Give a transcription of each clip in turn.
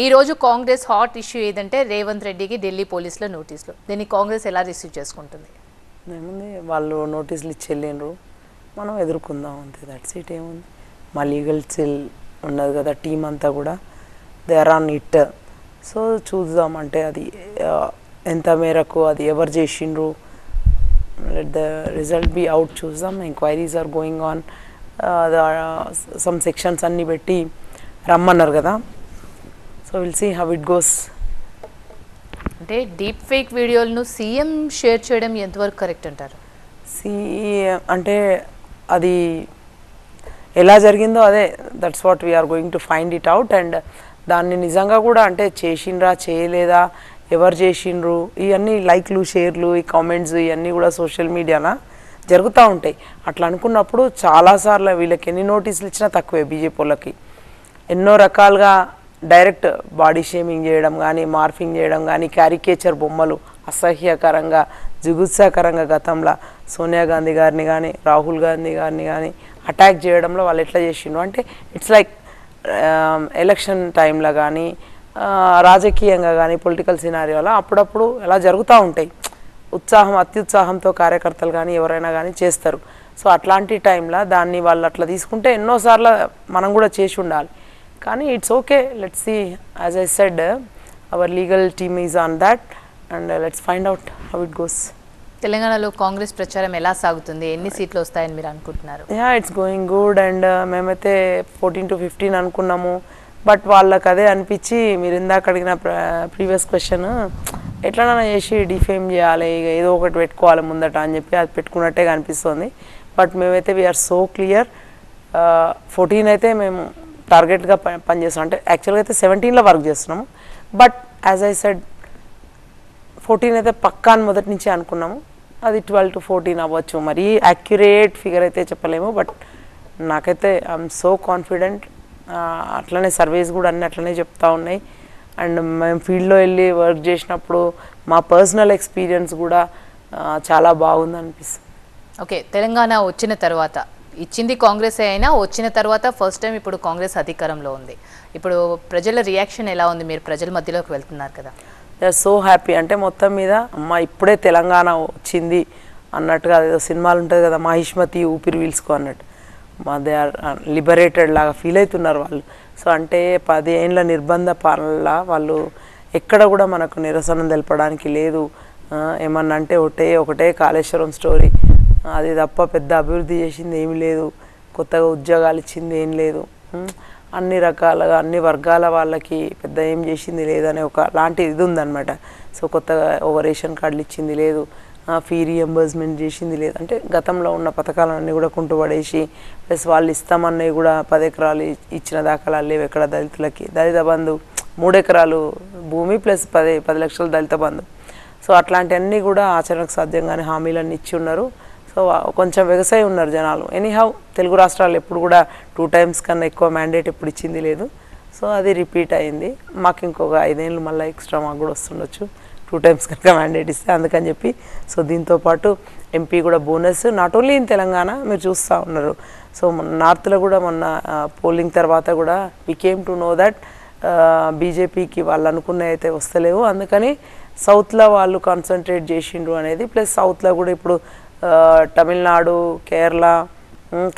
ఈ రోజు Congress hot issue ఏదంటే రేవంత్ రెడ్డికి ఢిల్లీ పోలీసుల నోటీసులు. దీన్ని కాంగ్రెస్ ఎలా రిసీవ్ చేసుకుంటుంది? ఏముంది, వాళ్ళు నోటీసులు ఇచ్చి వెళ్ళిండ్రు, మనం ఎదుర్కొందాం అంతే. That's it. ఏముంది, మా లీగల్ సెల్ ఉన్నది కదా, టీం అంతా కూడా they are on it. So చూద్దాం, అంటే అది ఎంత మేరకు అది ఎవరు చేసిండ్రు, let the result be out, చూద్దాం. Enquiries are going on, some sections అన్నీ పెట్టి రమ్మన్నారు కదా. So will see how it goes. అంటే డీప్ ఫేక్ వీడియోలను సీఎం షేర్ చేయడం ఎంతవరకు కరెక్ట్ అంటారు? అంటే అది ఎలా జరిగిందో అదే, that's what we're going to find it out. And దాన్ని నిజంగా కూడా అంటే చేసిండ్రా చేయలేదా, ఎవరు చేసిండ్రు, ఇవన్నీ లైక్లు షేర్లు ఈ కామెంట్స్ ఇవన్నీ కూడా సోషల్ మీడియాన జరుగుతూ ఉంటాయి. అట్లా అనుకున్నప్పుడు చాలాసార్లు వీళ్ళకి ఎన్ని నోటీసులు ఇచ్చినా తక్కువే. బీజేపీ వాళ్ళకి ఎన్నో రకాలుగా డైరెక్ట్ బాడీ షేమింగ్ చేయడం కానీ, మార్ఫింగ్ చేయడం కానీ, క్యారికేచర్ బొమ్మలు అసహ్యకరంగా జుగుత్సాకరంగా గతంలో సోనియా గాంధీ గారిని కానీ, రాహుల్ గాంధీ గారిని కానీ అటాక్ చేయడంలో వాళ్ళు ఎట్లా చేసిండ్రు అంటే ఇట్స్ లైక్ ఎలక్షన్ టైంలో కానీ, రాజకీయంగా కానీ, పొలిటికల్ సినారియోలో అప్పుడప్పుడు ఎలా జరుగుతూ ఉంటాయి. అత్యుత్సాహంతో కార్యకర్తలు కానీ ఎవరైనా కానీ చేస్తారు. సో అట్లాంటి టైంలో దాన్ని వాళ్ళు అట్లా తీసుకుంటే ఎన్నోసార్లు మనం కూడా చేసి ఉండాలి. కానీ it's okay, let's see. As I said, our legal team is on that and let's find out how it goes. తెలంగాణలో కాంగ్రెస్ ప్రచారం ఎలా సాగుతుంది? ఎన్ని సీట్లు వస్తాయని మీరు అనుకుంటున్నారు? Yeah, it's going good. And మేమైతే 14 to 15 అనుకున్నాము. బట్ వాళ్ళకి అదే అనిపించి, మీరు ఇందాక అడిగిన ప్రీవియస్ క్వశ్చన్, ఎట్లనైనా చేసి డిఫేమ్ చేయాలి, ఇక ఏదో ఒకటి పెట్టుకోవాలి ముందట అని చెప్పి అది పెట్టుకున్నట్టే అనిపిస్తుంది. బట్ మేమైతే వీఆర్ సో క్లియర్. 14 అయితే మేము టార్గెట్గా పనిచేస్తున్నాం. అంటే యాక్చువల్గా అయితే 17లో వర్క్ చేస్తున్నాము. బట్ యాజ్ ఐ సెడ్ 14 అయితే పక్కా అని మొదటి నుంచి అనుకున్నాము. అది 12 to 14 అవ్వచ్చు. మరీ యాక్యురేట్ ఫిగర్ అయితే చెప్పలేము. బట్ నాకైతే ఐఎమ్ సో కాన్ఫిడెంట్. అట్లనే సర్వేస్ కూడా అన్నీ అట్లనే చెప్తా ఉన్నాయి. అండ్ మేము ఫీల్డ్లో వెళ్ళి వర్క్ చేసినప్పుడు మా పర్సనల్ ఎక్స్పీరియన్స్ కూడా చాలా బాగుంది అనిపిస్తుంది. ఓకే, తెలంగాణ వచ్చిన తర్వాత ఇచ్చింది కాంగ్రెస్ అయినా వచ్చిన తర్వాత ఫస్ట్ టైం ఇప్పుడు కాంగ్రెస్ అధికారంలో ఉంది. ఇప్పుడు ప్రజల రియాక్షన్ ఎలా ఉంది? మీరు ప్రజల మధ్యలోకి వెళ్తున్నారు కదా. They are so happy. అంటే మొత్తం మీద అమ్మ ఇప్పుడే తెలంగాణ వచ్చింది అన్నట్టుగా, ఏదో సినిమాలు ఉంటుంది కదా, మహిష్మతి ఊపిరి పీల్చుకో అన్నట్టు, దే ఆర్ లిబరేటెడ్ లాగా ఫీల్ అవుతున్నారు వాళ్ళు. సో అంటే 10 ఏళ్ళ నిర్బంధ పాలనల వాళ్ళు ఎక్కడ కూడా మనకు నిరసన తెలపడానికి లేదు. ఏమన్నా అంటే ఒకటే కాళేశ్వరం స్టోరీ, అది తప్ప పెద్ద అభివృద్ధి చేసింది ఏమి లేదు, కొత్తగా ఉద్యోగాలు ఇచ్చింది ఏం లేదు, అన్ని రకాలుగా అన్ని వర్గాల వాళ్ళకి పెద్ద ఏం చేసింది లేదనే ఒక లాంటి ఇది ఉందన్నమాట. సో కొత్తగా రేషన్ కార్డులు ఇచ్చింది లేదు, ఫీ రియంబర్స్మెంట్ చేసింది లేదు. అంటే గతంలో ఉన్న పథకాలన్నీ కూడా కుంటుపడేసి, ప్లస్ వాళ్ళు ఇస్తామన్నవి కూడా 10 ఎకరాలు ఇచ్చిన దాఖలాలు లేవు ఎక్కడ దళితులకి. దళిత బంధు 3 ఎకరాలు భూమి ప్లస్ 10 లక్షల దళిత బంధు. సో అట్లాంటివన్నీ కూడా ఆచరణకు సాధ్యంగానే హామీలన్నీ ఇచ్చి ఉన్నారు. సో కొంచెం వ్యవసాయం ఉన్నారు జనాలు. ఎనీహౌ తెలుగు రాష్ట్రాలు ఎప్పుడు కూడా 2 times కన్నా ఎక్కువ మ్యాండేట్ ఎప్పుడు ఇచ్చింది లేదు. సో అది రిపీట్ అయింది. మాకు ఇంకొక 5 ఏళ్ళు మళ్ళీ ఎక్స్ట్రా మాకు కూడా వస్తుండొచ్చు 2 times కనుక మ్యాండేట్ ఇస్తే. అందుకని చెప్పి సో దీంతోపాటు ఎంపీ కూడా bonus, not only in Telangana, మీరు చూస్తూ ఉన్నారు. సో నార్త్లో కూడా మొన్న పోలింగ్ తర్వాత కూడా we came to know that బీజేపీకి వాళ్ళు అనుకున్నవి అయితే వస్తలేవు. అందుకని సౌత్లో వాళ్ళు కాన్సన్ట్రేట్ చేసిండ్రు అనేది. ప్లస్ సౌత్లో కూడా ఇప్పుడు తమిళనాడు, కేరళ,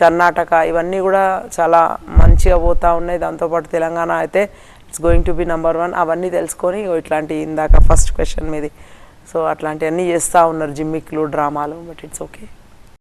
కర్ణాటక ఇవన్నీ కూడా చాలా మంచిగా పోతూ ఉన్నాయి. దాంతోపాటు తెలంగాణ అయితే it's going to be number 1. అవన్నీ తెలుసుకొని ఇట్లాంటి ఇందాక ఫస్ట్ క్వశ్చన్ మీది, సో అట్లాంటివన్నీ చేస్తూ ఉన్నారు, జిమ్మిక్లు డ్రామాలు. But it's okay.